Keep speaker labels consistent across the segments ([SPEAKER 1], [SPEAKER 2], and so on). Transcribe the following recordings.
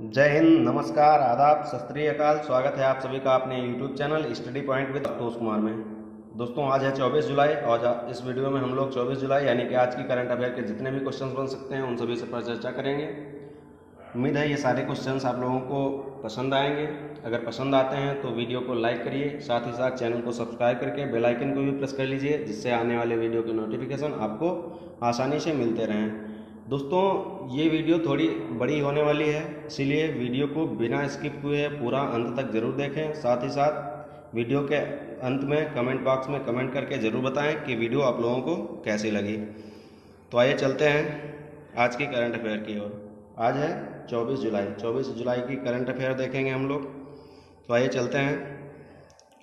[SPEAKER 1] जय हिंद, नमस्कार, आदाब, सत श्री अकाल। स्वागत है आप सभी का अपने YouTube channel study point with Santosh Kumar में। दोस्तों, आज है 24 जुलाई और इस वीडियो में हम लोग 24 जुलाई यानी कि आज की करंट अफेयर के जितने भी क्वेश्चंस बन सकते हैं उन सभी से पर चर्चा करेंगे। उम्मीद है ये सारे क्वेश्चंस आप लोगों को पसंद आएंगे। अगर पसंद आते हैं तो वीडियो को लाइक करिए, साथ ही साथ चैनल को सब्सक्राइब करके बेल आइकन को भी प्रेस कर लीजिए, जिससे आने वाले वीडियो के नोटिफिकेशन आपको आसानी से मिलते रहें। दोस्तों, ये वीडियो थोड़ी बड़ी होने वाली है, इसीलिए वीडियो को बिना स्किप हुए पूरा अंत तक ज़रूर देखें। साथ ही साथ वीडियो के अंत में कमेंट बॉक्स में कमेंट करके ज़रूर बताएं कि वीडियो आप लोगों को कैसी लगी। तो आइए चलते हैं आज की करंट अफेयर की ओर। आज है 24 जुलाई की करंट अफेयर देखेंगे हम लोग। तो आइए चलते हैं।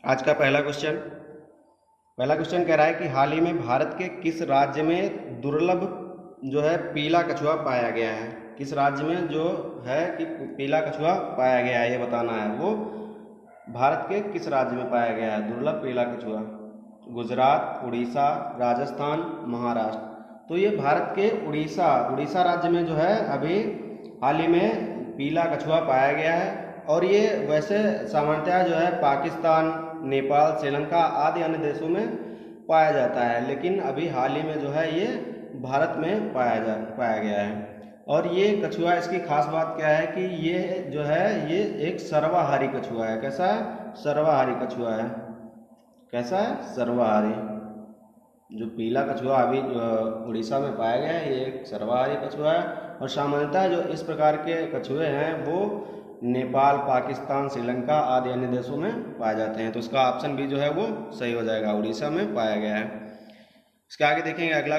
[SPEAKER 1] आज का पहला क्वेश्चन कह रहा है कि हाल ही में भारत के किस राज्य में दुर्लभ जो है पीला कछुआ पाया गया है। किस राज्य में जो है कि पीला कछुआ पाया गया है, ये बताना है। वो भारत के किस राज्य में पाया गया है दुर्लभ पीला कछुआ? गुजरात, उड़ीसा, राजस्थान, महाराष्ट्र। तो ये भारत के उड़ीसा राज्य में जो है अभी हाल ही में पीला कछुआ पाया गया है। और ये वैसे सामान्यतः जो है पाकिस्तान, नेपाल, श्रीलंका आदि अन्य देशों में पाया जाता है, लेकिन अभी हाल ही में जो है ये भारत में पाया गया है। और ये कछुआ, इसकी खास बात क्या है कि ये जो है ये एक सर्वाहारी कछुआ है। कैसा है? सर्वाहारी कछुआ है। कैसा है? सर्वाहारी। जो पीला कछुआ अभी उड़ीसा में पाया गया है ये एक सर्वाहारी कछुआ है। और सामान्यतः जो इस प्रकार के कछुए हैं वो नेपाल, पाकिस्तान, श्रीलंका आदि अन्य देशों में पाए जाते हैं। तो इसका ऑप्शन भी जो है वो सही हो जाएगा, उड़ीसा में पाया गया है। इसके आगे देखेंगे अगला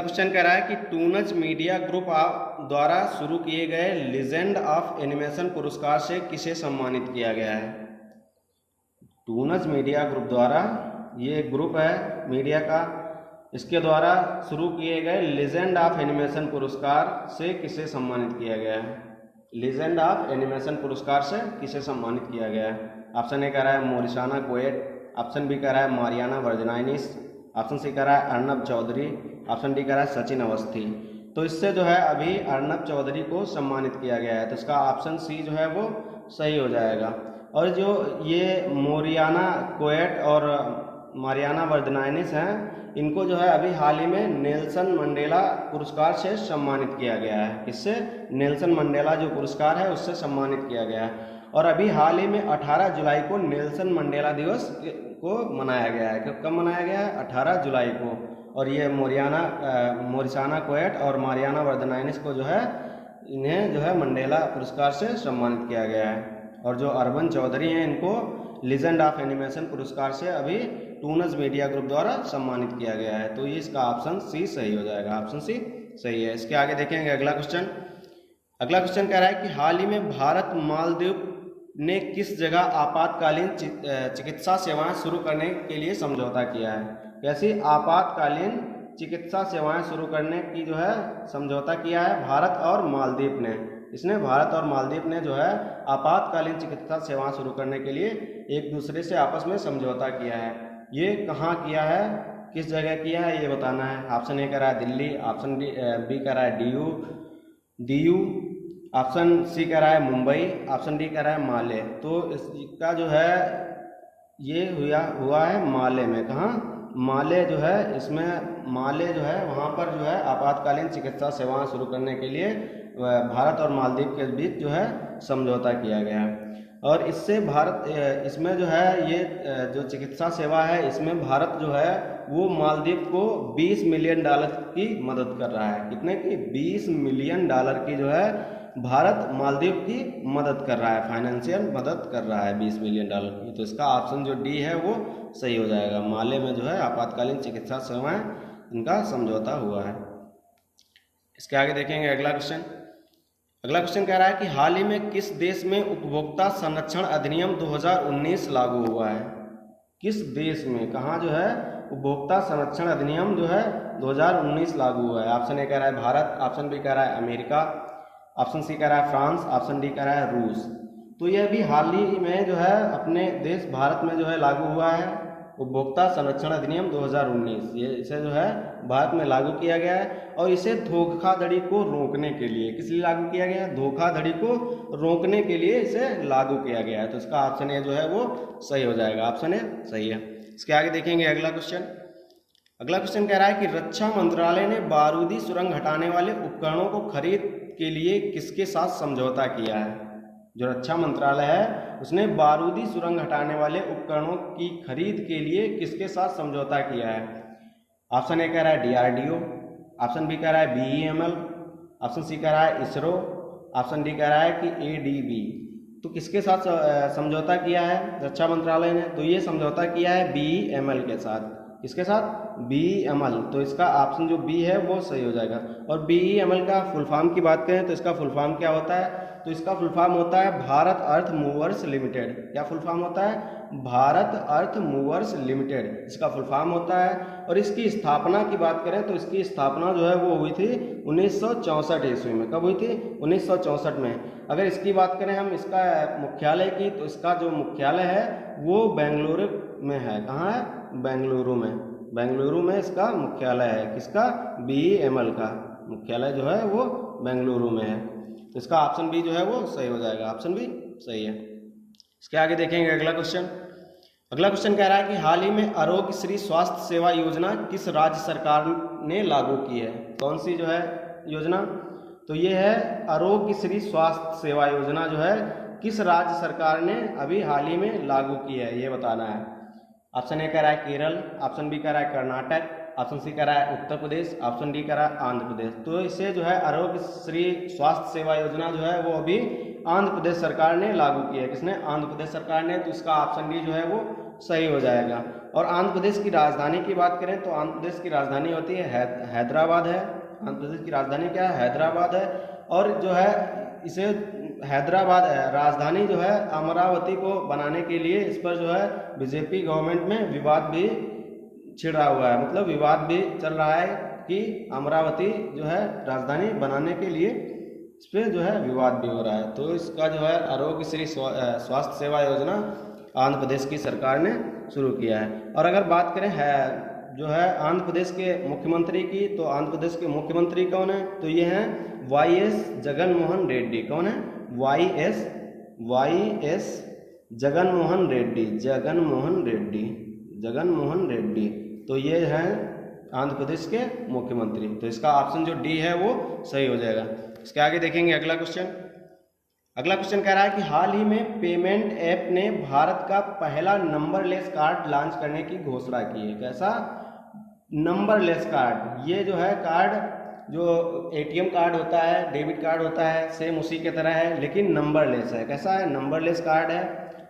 [SPEAKER 1] क्वेश्चन कह रहा है कि टूनज मीडिया ग्रुप द्वारा शुरू किए गए लीजेंड ऑफ एनिमेशन पुरस्कार से किसे सम्मानित किया गया है? टूनज मीडिया ग्रुप द्वारा, ये ग्रुप है मीडिया का, इसके द्वारा शुरू किए गए लीजेंड ऑफ एनिमेशन पुरस्कार से किसे सम्मानित किया गया है? लीजेंड ऑफ एनिमेशन पुरस्कार से किसे सम्मानित किया गया है? ऑप्शन ए कह रहा है मोरिसाना कोएट, ऑप्शन बी कह रहा है मारियाना वर्जनाइनिस, ऑप्शन सी कह रहा है अर्नब चौधरी, ऑप्शन डी कह रहा है सचिन अवस्थी। तो इससे जो है अभी अर्नब चौधरी को सम्मानित किया गया है, तो इसका ऑप्शन सी जो है वो सही हो जाएगा। और जो ये मोरियाना कोएट और मारियाना वर्जनाइनिस हैं, इनको जो है अभी हाल ही में नेल्सन मंडेला पुरस्कार से सम्मानित किया गया है। इससे नेल्सन मंडेला जो पुरस्कार है उससे सम्मानित किया गया है। और अभी हाल ही में 18 जुलाई को नेल्सन मंडेला दिवस को मनाया गया है। कब मनाया गया है? 18 जुलाई को। और ये मोरिसाना कोएट और मारियाना वर्जनाइनिस को जो है इन्हें जो है मंडेला पुरस्कार से सम्मानित किया गया है। और जो अर्बन चौधरी हैं इनको लीजेंड ऑफ एनिमेशन पुरस्कार से अभी टूनज मीडिया ग्रुप द्वारा सम्मानित किया गया है। तो ये इसका ऑप्शन सी सही हो जाएगा, ऑप्शन सी सही है। इसके आगे देखेंगे अगला क्वेश्चन कह रहा है कि हाल ही में भारत मालदीव ने किस जगह आपातकालीन चिकित्सा सेवाएं शुरू करने के लिए समझौता किया है? कैसी आपातकालीन चिकित्सा सेवाएं शुरू करने की जो है समझौता किया है भारत और मालदीव ने। इसने भारत और मालदीव ने जो है आपातकालीन चिकित्सा सेवाएं शुरू करने के लिए एक दूसरे से आपस में समझौता किया है। ये कहाँ किया है, किस जगह किया है, ये बताना है। ऑप्शन ए कह रहा है दिल्ली, ऑप्शन बी कह रहा है दीयू, ऑप्शन सी कह रहा है मुंबई, ऑप्शन डी कह रहा है माले। तो इसका जो है ये हुआ है माले में। कहाँ? माले जो है, इसमें माले जो है वहाँ पर जो है आपातकालीन चिकित्सा सेवाएं शुरू करने के लिए भारत और मालदीव के बीच जो है समझौता किया गया है। और इससे इसमें जो है ये जो चिकित्सा सेवा है इसमें भारत जो है वो मालदीव को $20 मिलियन की मदद कर रहा है। कितने की? $20 मिलियन की जो है भारत मालदीव की मदद कर रहा है, फाइनेंशियल मदद कर रहा है $20 मिलियन की। तो इसका ऑप्शन जो डी है वो सही हो जाएगा। माले में जो है आपातकालीन चिकित्सा सेवाएं इनका समझौता हुआ है। इसके आगे देखेंगे अगला क्वेश्चन कह रहा है कि हाल ही में किस देश में उपभोक्ता संरक्षण अधिनियम 2019 लागू हुआ है? किस देश में, कहाँ जो है उपभोक्ता संरक्षण अधिनियम जो है 2019 लागू हुआ है? ऑप्शन ए कह रहा है भारत, ऑप्शन बी कह रहा है अमेरिका, ऑप्शन सी कह रहा है फ्रांस, ऑप्शन डी कह रहा है रूस। तो यह भी हाल ही में जो है अपने देश भारत में जो है लागू हुआ है उपभोक्ता संरक्षण अधिनियम 2019। ये इसे जो है भारत में लागू किया गया है और इसे धोखाधड़ी को रोकने के लिए, किस लिए लागू किया गया है? धोखाधड़ी को रोकने के लिए इसे लागू किया गया है। तो इसका ऑप्शन ए जो है वो सही हो जाएगा, ऑप्शन ए सही है। इसके आगे देखेंगे अगला क्वेश्चन। अगला क्वेश्चन कह रहा है कि रक्षा मंत्रालय ने बारूदी सुरंग हटाने वाले उपकरणों को खरीद के लिए किसके साथ समझौता किया है? जो रक्षा मंत्रालय है उसने बारूदी सुरंग हटाने वाले उपकरणों की खरीद के लिए किसके साथ समझौता किया है? ऑप्शन ए कह रहा है DRDO, ऑप्शन बी कह रहा है BEML, ऑप्शन सी कह रहा है इसरो, ऑप्शन डी कह रहा है कि ADB। तो किसके साथ समझौता किया है रक्षा मंत्रालय ने? तो ये समझौता किया है BEML के साथ। किसके साथ? BEML। तो इसका ऑप्शन जो बी है वो सही हो जाएगा। और BEML का फुल फॉर्म की बात करें तो इसका फुल फॉर्म क्या होता है? तो इसका फुल फॉर्म होता है भारत अर्थ मूवर्स लिमिटेड। क्या फुल फॉर्म होता है? भारत अर्थ मूवर्स लिमिटेड इसका फुल फॉर्म होता है। और इसकी स्थापना की बात करें तो इसकी स्थापना जो है वो हुई थी 1964 ईस्वी में। कब हुई थी? 1964 में। अगर इसकी बात करें हम इसका मुख्यालय की, तो इसका जो मुख्यालय है वो बेंगलुरु में है। कहाँ है? बेंगलुरु में। बेंगलुरु में इसका मुख्यालय है। किसका? BEML का मुख्यालय जो है वो बेंगलुरु में है। तो इसका ऑप्शन बी जो है वो सही हो जाएगा, ऑप्शन बी सही है। इसके आगे देखेंगे अगला क्वेश्चन। अगला क्वेश्चन कह रहा है कि हाल ही में आरोग्य श्री स्वास्थ्य सेवा योजना किस राज्य सरकार ने लागू की है? कौन सी जो है योजना? तो ये है आरोग्य श्री स्वास्थ्य सेवा योजना जो है किस राज्य सरकार ने अभी हाल ही में लागू की है, ये बताना है। ऑप्शन ए कह रहा है केरल, ऑप्शन बी कह रहा है कर्नाटक, ऑप्शन सी कह रहा है उत्तर प्रदेश, ऑप्शन डी कह रहा है आंध्र प्रदेश। तो इसे जो है आरोग्य श्री स्वास्थ्य सेवा योजना जो है वो अभी आंध्र प्रदेश सरकार ने लागू की है। किसने? आंध्र प्रदेश सरकार ने। तो इसका ऑप्शन डी जो है वो सही हो जाएगा। और आंध्र प्रदेश की राजधानी की बात करें तो आंध्र प्रदेश की राजधानी होती है हैदराबाद है। आंध्र प्रदेश की राजधानी क्या है? हैदराबाद है। और जो है इसे हैदराबाद राजधानी जो है अमरावती को बनाने के लिए इस पर जो है बीजेपी गवर्नमेंट में विवाद भी छिड़ा हुआ है, मतलब विवाद भी चल रहा है कि अमरावती जो है राजधानी बनाने के लिए इस पर जो है विवाद भी हो रहा है। तो इसका जो है आरोग्य श्री स्वास्थ्य सेवा योजना आंध्र प्रदेश की सरकार ने शुरू किया है। और अगर बात करें जो है आंध्र प्रदेश के मुख्यमंत्री की, तो आंध्र प्रदेश के मुख्यमंत्री कौन है? तो ये हैं YS जगनमोहन रेड्डी। कौन है? YS जगनमोहन रेड्डी। तो ये हैं आंध्र प्रदेश के मुख्यमंत्री। तो इसका ऑप्शन जो डी है वो सही हो जाएगा। इसके आगे देखेंगे अगला क्वेश्चन। अगला क्वेश्चन कह रहा है कि हाल ही में पेमेंट ऐप ने भारत का पहला नंबरलेस कार्ड लॉन्च करने की घोषणा की है। कैसा? Numberless card. ये जो है कार्ड जो ATM कार्ड होता है, डेबिट कार्ड होता है, सेम उसी के तरह है लेकिन नंबरलेस है। कैसा है? नंबरलेस कार्ड है।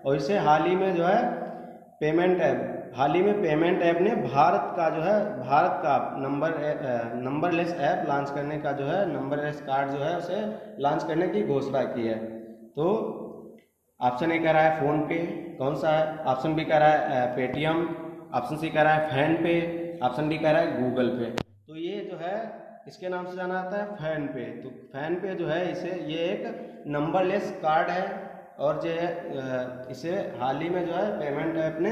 [SPEAKER 1] और इसे हाल ही में जो है पेमेंट ऐप ने भारत का नंबरलेस ऐप लॉन्च करने का जो है नंबरलेस कार्ड जो है उसे लॉन्च करने की घोषणा की है। तो ऑप्शन ए कह रहा है फोन पे। कौन सा है? ऑप्शन बी कह रहा है पेटीएम, ऑप्शन सी कह रहा है फैन पे, ऑप्शन डी कह रहा है गूगल पे। तो ये जो है इसके नाम से जाना जाता है फैन पे। तो फैन पे जो है ये एक नंबरलेस कार्ड है और जो है इसे हाल ही में जो है पेमेंट ऐप ने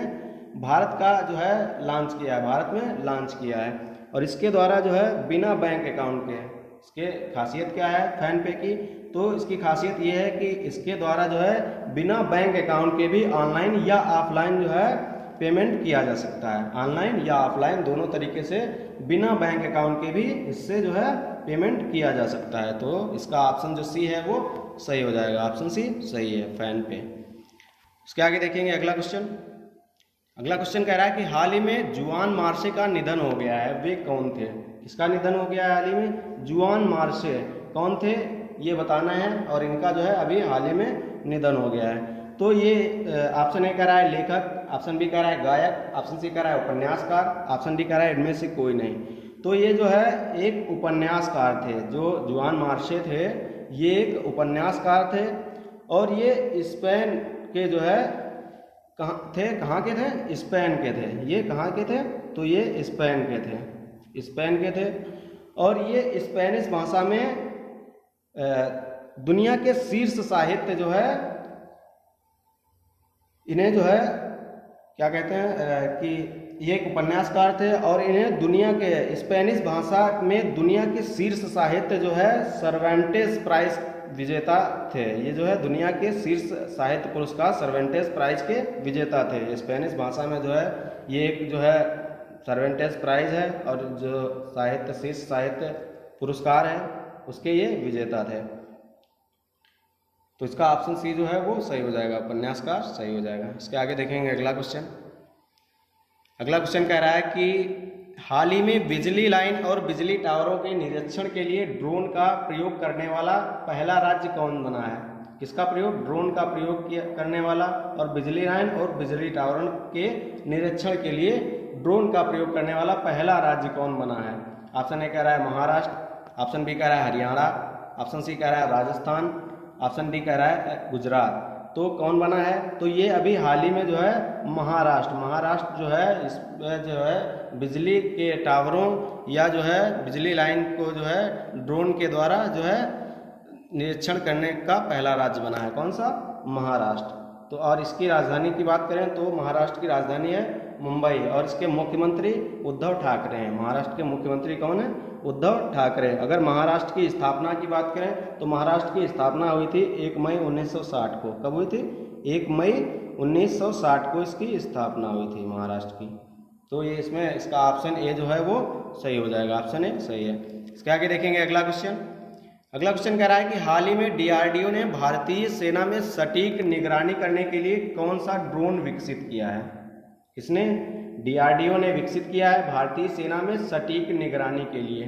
[SPEAKER 1] भारत का जो है लॉन्च किया है, भारत में लॉन्च किया है। और इसके द्वारा जो है बिना बैंक अकाउंट के, इसके खासियत क्या है फैन पे की? तो इसकी खासियत ये है कि इसके द्वारा जो है बिना बैंक अकाउंट के भी ऑनलाइन या ऑफलाइन जो है पेमेंट किया जा सकता है। ऑनलाइन या ऑफलाइन दोनों तरीके से बिना बैंक अकाउंट के भी इससे जो है पेमेंट किया जा सकता है। तो इसका ऑप्शन जो सी है वो सही हो जाएगा, ऑप्शन सी सही है फैन पे। उसके आगे देखेंगे अगला क्वेश्चन। अगला क्वेश्चन कह रहा है कि हाल ही में जुआन मार्शे का निधन हो गया है। वे कौन थे? किसका निधन हो गया है हाल ही में? जुआन मार्शे कौन थे ये बताना है। और इनका जो है अभी हाल ही में निधन हो गया है। तो ये ऑप्शन ए कह रहा है लेखक, ऑप्शन बी कह रहा है गायक, ऑप्शन सी कह रहा है उपन्यासकार, ऑप्शन डी कह रहा है इनमें से कोई नहीं। तो ये जो है एक उपन्यासकार थे। जो जुआन मार्शे थे ये एक उपन्यासकार थे और ये स्पेन के जो है कहाँ के थे? स्पेन के थे। ये कहाँ के थे? तो ये स्पेन के थे। और ये स्पेनिश भाषा में दुनिया के शीर्ष साहित्य जो है इन्हें जो है क्या कहते हैं कि ये एक उपन्यासकार थे और इन्हें दुनिया के स्पेनिश भाषा में दुनिया के शीर्ष साहित्य जो है सर्वेंटेस प्राइज विजेता थे। ये जो है दुनिया के शीर्ष साहित्य पुरस्कार सर्वेंटेस प्राइज के विजेता थे। स्पेनिश भाषा में जो है ये एक जो है सर्वेंटेस प्राइज है और जो साहित्य शीर्ष साहित्य पुरस्कार है उसके ये विजेता थे। तो इसका ऑप्शन सी जो है वो सही हो जाएगा, उपन्यासकार सही हो जाएगा। इसके आगे देखेंगे अगला क्वेश्चन। अगला क्वेश्चन कह रहा है कि हाल ही में बिजली लाइन और बिजली टावरों के निरीक्षण के लिए ड्रोन का प्रयोग करने वाला पहला राज्य कौन बना है? किसका प्रयोग? ड्रोन का प्रयोग करने वाला और बिजली लाइन और बिजली टावरों के निरीक्षण के लिए ड्रोन का प्रयोग करने वाला पहला राज्य कौन बना है? ऑप्शन ए कह रहा है महाराष्ट्र, ऑप्शन बी कह रहा है हरियाणा, ऑप्शन सी कह रहा है राजस्थान, ऑप्शन डी कह रहा है गुजरात। तो कौन बना है? तो ये अभी हाल ही में जो है महाराष्ट्र जो है इसमें जो है बिजली के टावरों या जो है बिजली लाइन को जो है ड्रोन के द्वारा जो है निरीक्षण करने का पहला राज्य बना है। कौन सा? महाराष्ट्र। तो और इसकी राजधानी की बात करें तो महाराष्ट्र की राजधानी है मुंबई और इसके मुख्यमंत्री उद्धव ठाकरे हैं। महाराष्ट्र के मुख्यमंत्री कौन है? उद्धव ठाकरे। अगर महाराष्ट्र की स्थापना की बात करें तो महाराष्ट्र की स्थापना हुई थी 1 मई 1960 को। कब हुई थी? 1 मई 1960 को इसकी स्थापना हुई थी महाराष्ट्र की। तो ये इसमें इसका ऑप्शन ए जो है वो सही हो जाएगा, ऑप्शन ए सही है। इसके आगे देखेंगे अगला क्वेश्चन। अगला क्वेश्चन कह रहा है कि हाल ही में डीआरडीओ ने भारतीय सेना में सटीक निगरानी करने के लिए कौन सा ड्रोन विकसित किया है? किसने? डीआरडीओ ने विकसित किया है भारतीय सेना में सटीक निगरानी के लिए।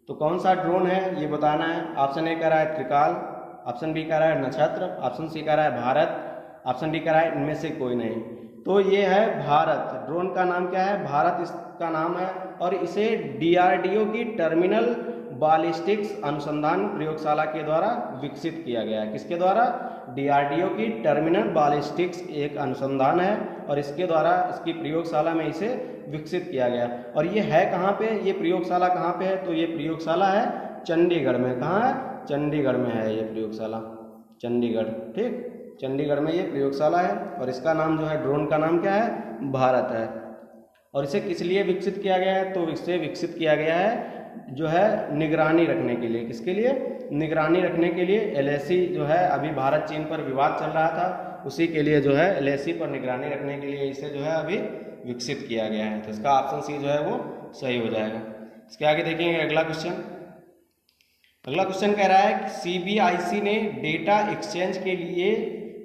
[SPEAKER 1] तो कौन सा ड्रोन है ये बताना है। ऑप्शन ए कह रहा है त्रिकाल, ऑप्शन बी कह रहा है नक्षत्र, ऑप्शन सी कह रहा है भारत, ऑप्शन डी कह रहा है इनमें से कोई नहीं। तो ये है भारत। ड्रोन का नाम क्या है? भारत इसका नाम है और इसे डीआरडीओ की टर्मिनल बालिस्टिक्स अनुसंधान प्रयोगशाला के द्वारा विकसित किया गया है। किसके द्वारा? डीआरडीओ की टर्मिनल बालिस्टिक्स एक अनुसंधान है और इसके द्वारा इसकी प्रयोगशाला में इसे विकसित किया गया। और ये है कहाँ पे? ये प्रयोगशाला कहाँ पे है? तो ये प्रयोगशाला है चंडीगढ़ में। कहाँ है? चंडीगढ़ में है ये प्रयोगशाला, चंडीगढ़। ठीक, चंडीगढ़ में ये प्रयोगशाला है और इसका नाम जो है ड्रोन का नाम क्या है? भारत है। और इसे किस लिए विकसित किया गया है? तो इसे विकसित किया गया है जो है निगरानी रखने के लिए। किसके लिए? निगरानी रखने के लिए। एलएसी जो है अभी भारत चीन पर विवाद चल रहा था, उसी के लिए जो है एलएसी पर निगरानी रखने के लिए इसे जो है अभी विकसित किया गया है। तो इसका ऑप्शन सी जो है वो सही हो जाएगा। इसके आगे देखेंगे अगला क्वेश्चन। अगला क्वेश्चन कह रहा है कि सीबीआईसी ने डेटा एक्सचेंज के लिए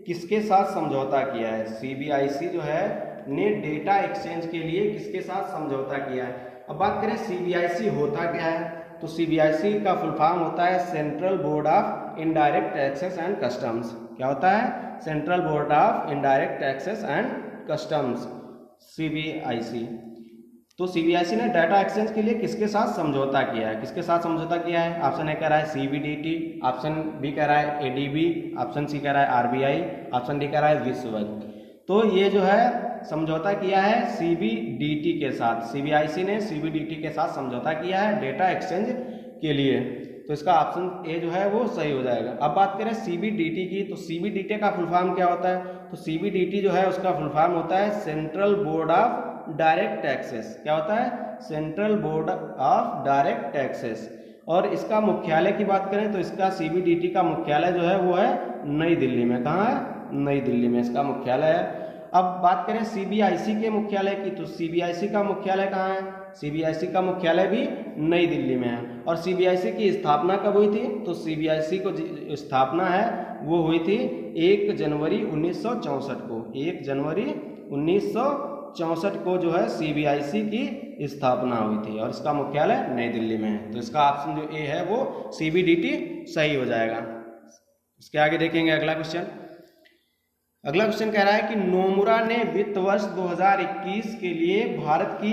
[SPEAKER 1] किसके साथ समझौता किया है? सीबीआईसी जो है ने डेटा एक्सचेंज के लिए किसके साथ समझौता किया है? अब बात करें सीबीआईसी होता क्या है, तो सीबीआईसी का फुल फॉर्म होता है central board of indirect taxes and customs. क्या होता है? Central board of indirect taxes and customs, CBIC. तो सीबीआईसी ने डाटा एक्सचेंज के लिए किसके साथ समझौता किया है? किसके साथ समझौता किया है? ऑप्शन ए कह रहा है सीबीडीटी, ऑप्शन बी कह रहा है एडीबी, ऑप्शन सी कह रहा है आरबीआई, ऑप्शन डी कह रहा है विश्व बैंक। तो ये जो है समझौता किया है सीबीडीटी के साथ। सीबीआईसी ने सीबीडीटी के साथ समझौता किया है डेटा एक्सचेंज के लिए। तो इसका ऑप्शन ए जो है वो सही हो जाएगा। अब बात करें सीबीडीटी की, तो सीबीडीटी का फुल फॉर्म क्या होता है? तो सीबीडीटी जो है उसका फुल फॉर्म होता है central board of direct taxes. क्या होता है? Central board of direct taxes. और इसका मुख्यालय की बात करें तो इसका सीबीडीटी का मुख्यालय जो है वो है नई दिल्ली में। कहाँ है? नई दिल्ली में इसका मुख्यालय है। अब बात करें सीबीआईसी के मुख्यालय की, तो सीबीआईसी का मुख्यालय कहाँ है? सीबीआईसी का मुख्यालय भी नई दिल्ली में है। और सीबीआईसी की स्थापना कब हुई थी? तो सीबीआईसी को स्थापना है वो हुई थी 1 जनवरी 1964 को। 1 जनवरी 1964 को जो है सीबीआईसी की स्थापना हुई थी और इसका मुख्यालय नई दिल्ली में है। तो इसका ऑप्शन जो ए है वो सीबीडीटी सही हो जाएगा। इसके आगे देखेंगे अगला क्वेश्चन। अगला क्वेश्चन कह रहा है कि नोमुरा ने वित्त वर्ष 2021 के लिए भारत की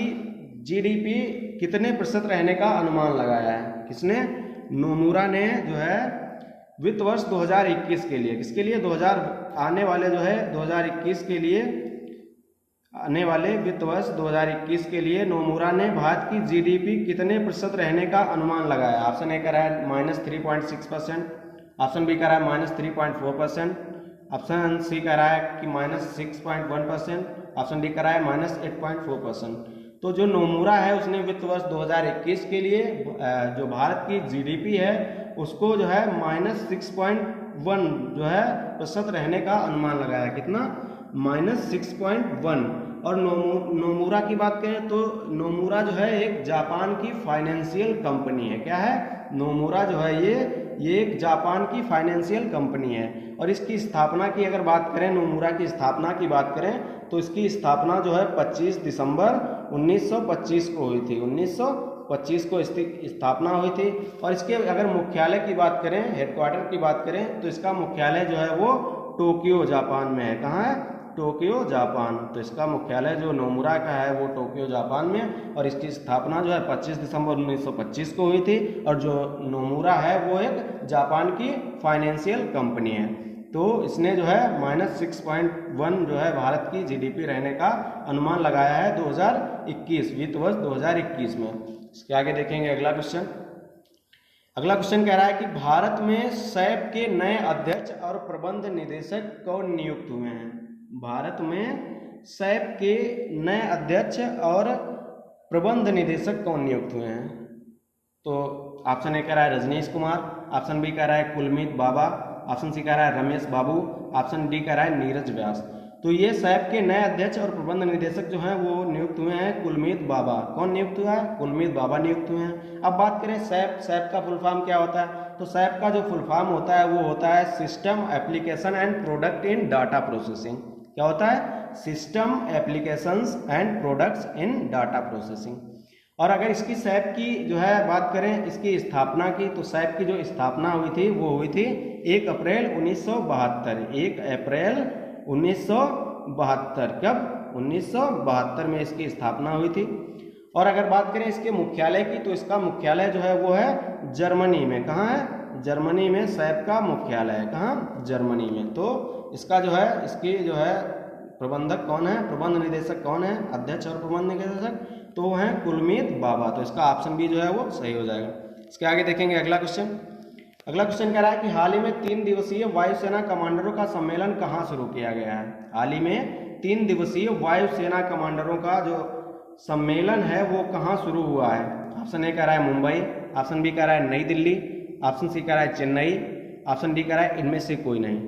[SPEAKER 1] जीडीपी कितने प्रतिशत रहने का अनुमान लगाया है? किसने? नोमुरा ने जो है वित्त वर्ष 2021 के लिए, किसके लिए? 2000 आने वाले जो है 2021 के लिए, आने वाले वित्त वर्ष 2021 के लिए नोमुरा ने भारत की जीडीपी कितने प्रतिशत रहने का अनुमान लगाया? ऑप्शन ए कह रहा है -3.6%, ऑप्शन बी कह रहा है -3.4%, ऑप्शन सी कह रहा है कि -6.1%, ऑप्शन डी करा है -8.4%। तो जो नोमुरा है उसने वित्त वर्ष 2021 के लिए जो भारत की जीडीपी है उसको जो है -6.1 जो है प्रतिशत रहने का अनुमान लगाया। कितना? -6.1। और नोमुरा की बात करें तो नोमुरा जो है एक जापान की फाइनेंशियल कंपनी है। क्या है? नोमुरा जो है ये एक जापान की फाइनेंशियल कंपनी है। और इसकी स्थापना की अगर बात करें, नोमुरा की स्थापना की बात करें तो इसकी स्थापना जो है 25 दिसंबर 1925 को हुई थी। 1925 को इसकी स्थापना हुई थी। और इसके अगर मुख्यालय की बात करें, हेडक्वार्टर की बात करें तो इसका मुख्यालय जो है वो टोक्यो जापान में है। कहाँ है? Tokyo Japan. तो इसका मुख्यालय जो नोमुरा का है वो टोक्यो जापान में, और इसकी स्थापना जो है 25 दिसंबर 1925 को हुई थी। और जो नोमुरा है वो एक जापान की फाइनेंशियल कंपनी है। तो इसने जो है -6.1 जो है भारत की जीडीपी रहने का अनुमान लगाया है 2021 वित्त वर्ष 2021 में। इसके आगे देखेंगे अगला क्वेश्चन। अगला क्वेश्चन कह रहा है कि भारत में सैप के नए अध्यक्ष और प्रबंध निदेशक कौन नियुक्त हुए हैं? भारत में सैप के नए अध्यक्ष और प्रबंध निदेशक कौन नियुक्त हुए हैं? तो ऑप्शन ए कह रहा है रजनीश कुमार, ऑप्शन बी कह रहा है कुलमीत बाबा, ऑप्शन सी कह रहा है रमेश बाबू, ऑप्शन डी कह रहा है नीरज व्यास। तो ये सैप के नए अध्यक्ष और प्रबंध निदेशक जो हैं वो नियुक्त हुए हैं कुलमीत बाबा। कौन नियुक्त हुआ है? कुलमीत बाबा नियुक्त हुए हैं। अब बात करें सैप का फुल फॉर्म क्या होता है? तो सैप का जो फुल फॉर्म होता है वो होता है system application and product in data processing. क्या होता है? System applications and products in data processing. और अगर इसकी सैप की जो है बात करें इसकी स्थापना की, तो सैप की जो स्थापना हुई थी वो हुई थी 1 अप्रैल 1972। 1 अप्रैल 1972। कब? 1972 में इसकी स्थापना हुई थी। और अगर बात करें इसके मुख्यालय की तो इसका मुख्यालय जो है वो है जर्मनी में। कहाँ है? जर्मनी में सैप का मुख्यालय है। कहाँ? जर्मनी में। तो इसका जो है इसकी जो है प्रबंधक कौन है? प्रबंध निदेशक कौन है? अध्यक्ष और प्रबंध निदेशक तो वो है कुलमीत बाबा। तो इसका ऑप्शन बी जो है वो सही हो जाएगा। इसके आगे देखेंगे अगला क्वेश्चन। अगला क्वेश्चन कह रहा है कि हाल ही में 3 दिवसीय वायुसेना कमांडरों का सम्मेलन कहाँ शुरू किया गया है? हाल ही में 3 दिवसीय वायुसेना कमांडरों का जो सम्मेलन है वो कहाँ शुरू हुआ है? ऑप्शन ए कह रहा है मुंबई, ऑप्शन बी कह रहा है नई दिल्ली, ऑप्शन सी कह रहा है चेन्नई, ऑप्शन डी कह रहा है इनमें से कोई नहीं।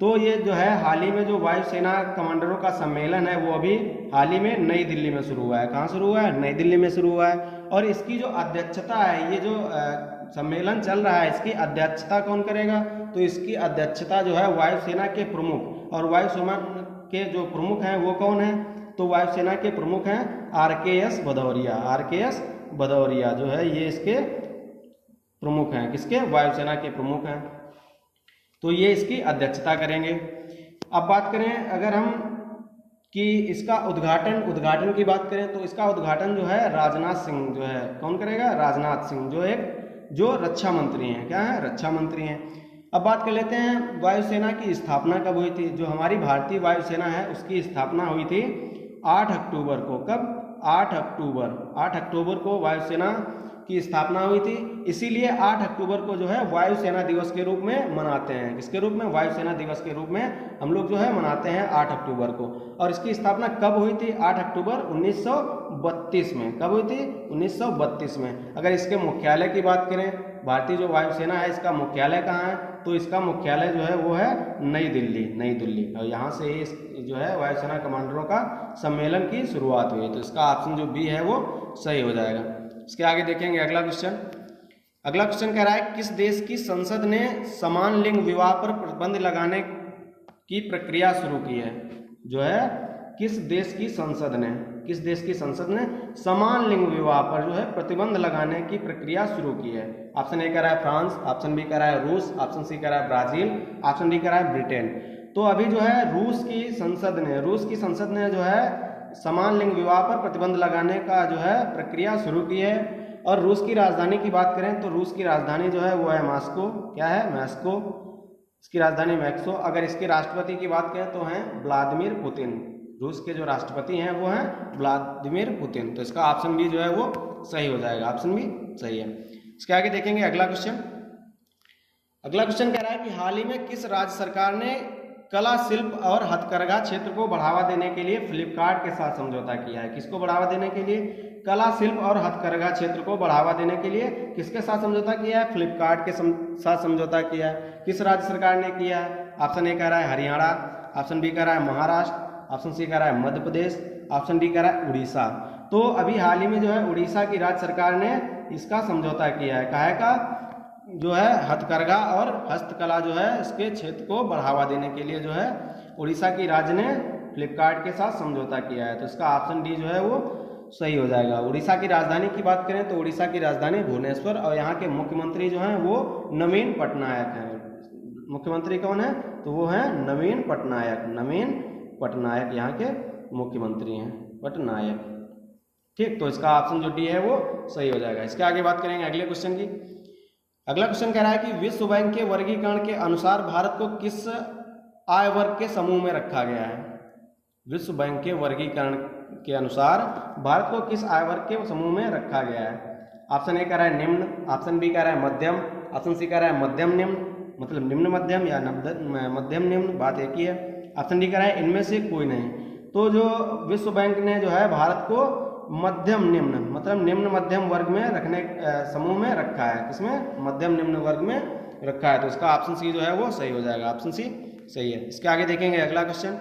[SPEAKER 1] तो ये जो है हाल ही में जो वायुसेना कमांडरों का सम्मेलन है वो अभी हाल ही में नई दिल्ली में शुरू हुआ है। कहाँ शुरू हुआ है? नई दिल्ली में शुरू हुआ है। और इसकी जो अध्यक्षता है, ये जो सम्मेलन चल रहा है इसकी अध्यक्षता कौन करेगा? तो इसकी अध्यक्षता जो है वायुसेना के प्रमुख, और वायुसेना के जो प्रमुख हैं वो कौन है? तो वायुसेना के प्रमुख हैं RKS भदौरिया। RKS भदौरिया जो है ये इसके प्रमुख हैं। किसके? वायुसेना के प्रमुख हैं। तो ये इसकी अध्यक्षता करेंगे। अब बात करें अगर हम कि इसका उद्घाटन की बात करें तो इसका उद्घाटन जो है राजनाथ सिंह जो है, कौन करेगा? राजनाथ सिंह जो रक्षा मंत्री हैं। क्या है? रक्षा मंत्री हैं। अब बात कर लेते हैं वायुसेना की स्थापना कब हुई थी। जो हमारी भारतीय वायुसेना है उसकी स्थापना हुई थी 8 अक्टूबर को। कब? 8 अक्टूबर को वायुसेना की स्थापना हुई थी। इसीलिए 8 अक्टूबर को जो है वायुसेना दिवस के रूप में मनाते हैं। किसके रूप में? वायुसेना दिवस के रूप में हम लोग जो है मनाते हैं 8 अक्टूबर को। और इसकी स्थापना कब हुई थी? 8 अक्टूबर 1932 में। कब हुई थी? 1932 में। अगर इसके मुख्यालय की बात करें, भारतीय जो वायुसेना है इसका मुख्यालय कहाँ है? तो इसका मुख्यालय जो है वो है नई दिल्ली। और यहाँ से ही जो है वायुसेना कमांडरों का सम्मेलन की शुरुआत हुई। तो इसका ऑप्शन जो बी है वो सही हो जाएगा। इसके आगे देखेंगे अगला क्वेश्चन। अगला क्वेश्चन कह रहा है किस देश की संसद ने समान लिंग विवाह पर प्रतिबंध लगाने की प्रक्रिया शुरू की है? जो है किस देश की संसद ने समान लिंग विवाह पर जो है प्रतिबंध लगाने की प्रक्रिया शुरू की है? ऑप्शन ए कह रहा है फ्रांस, ऑप्शन बी कह रहा है रूस, ऑप्शन सी कह रहा है ब्राजील, ऑप्शन डी कह रहा है ब्रिटेन। तो अभी जो है रूस की संसद ने जो है समान लिंग विवाह पर प्रतिबंध लगाने का जो है प्रक्रिया शुरू की है। और रूस की राजधानी की बात करें तो रूस की राजधानी जो है वो है मॉस्को। क्या है? मॉस्को। इसकी राजधानी मॉस्को। अगर इसके राष्ट्रपति की बात करें तो हैं व्लादिमीर पुतिन। रूस के जो राष्ट्रपति हैं वो हैं व्लादिमीर पुतिन। तो इसका ऑप्शन बी जो है वो सही हो जाएगा। ऑप्शन बी सही है। इसके आगे देखेंगे अगला क्वेश्चन। अगला क्वेश्चन कह रहा है कि हाल ही में किस राज्य सरकार ने कला शिल्प और हथकरघा क्षेत्र को बढ़ावा देने के लिए फ्लिपकार्ट के साथ समझौता किया है। किसको बढ़ावा देने के लिए? कला शिल्प और हथकरघा क्षेत्र को बढ़ावा देने के लिए किसके साथ समझौता किया है? फ्लिपकार्ट के साथ समझौता किया है। किस राज्य सरकार ने किया है? ऑप्शन ए कह रहा है हरियाणा, ऑप्शन बी कह रहा है महाराष्ट्र, ऑप्शन सी कह रहा है मध्य प्रदेश, ऑप्शन डी कह रहा है उड़ीसा। तो अभी हाल ही में जो है उड़ीसा की राज्य सरकार ने इसका समझौता किया है। काहे का? जो है हथकरघा और हस्तकला जो है इसके क्षेत्र को बढ़ावा देने के लिए जो है उड़ीसा की राज्य ने फ्लिपकार्ट के साथ समझौता किया है। तो इसका ऑप्शन डी जो है वो सही हो जाएगा। उड़ीसा की राजधानी की बात करें तो उड़ीसा की राजधानी भुवनेश्वर और यहाँ के मुख्यमंत्री जो हैं वो नवीन पटनायक हैं। मुख्यमंत्री कौन है? तो वो है नवीन पटनायक। नवीन पटनायक यहाँ के मुख्यमंत्री हैं, पटनायक। ठीक, तो इसका ऑप्शन जो डी है वो सही हो जाएगा। इसके आगे बात करेंगे अगले क्वेश्चन की। अगला क्वेश्चन कह रहा है कि विश्व बैंक के वर्गीकरण के अनुसार भारत को किस आय वर्ग के समूह में रखा गया है? विश्व बैंक के वर्गीकरण के अनुसार भारत को किस आय वर्ग के समूह में रखा गया है? ऑप्शन ए कह रहा है निम्न, ऑप्शन बी कह रहा है मध्यम, ऑप्शन सी कह रहा है मध्यम निम्न, मतलब निम्न मध्यम या मध्यम निम्न, बात एक ही है। ऑप्शन डी कह रहा है इनमें से कोई नहीं। तो जो विश्व बैंक ने जो है भारत को मध्यम निम्न, मतलब निम्न मध्यम वर्ग में रखने समूह में रखा है। किसमें? मध्यम निम्न वर्ग में रखा है। तो इसका ऑप्शन सी जो है वो सही हो जाएगा। ऑप्शन सी सही है। इसके आगे देखेंगे अगला क्वेश्चन।